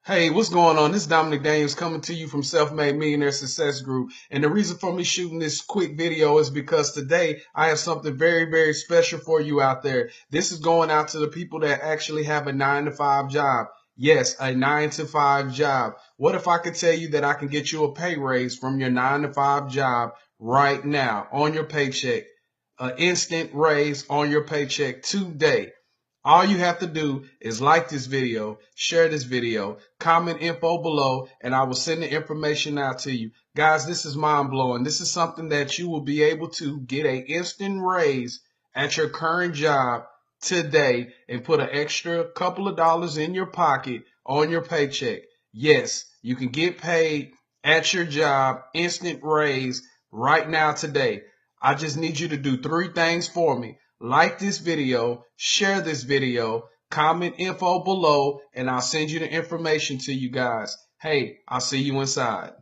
Hey, what's going on? This is Dominic Daniels coming to you from Self-Made Millionaire Success Group. And the reason for me shooting this quick video is because today I have something very, very special for you out there. This is going out to the people that actually have a 9-to-5 job. Yes, a 9-to-5 job. What if I could tell you that I can get you a pay raise from your 9-to-5 job right now on your paycheck? An instant raise on your paycheck today. All you have to do is like this video, share this video, comment info below, and I will send the information out to you. Guys, this is mind blowing. This is something that you will be able to get an instant raise at your current job today and put an extra couple of dollars in your pocket on your paycheck. Yes, you can get paid at your job, instant raise right now today. I just need you to do three things for me. Like this video, share this video, comment info below, and I'll send you the information to you guys. Hey, I'll see you inside.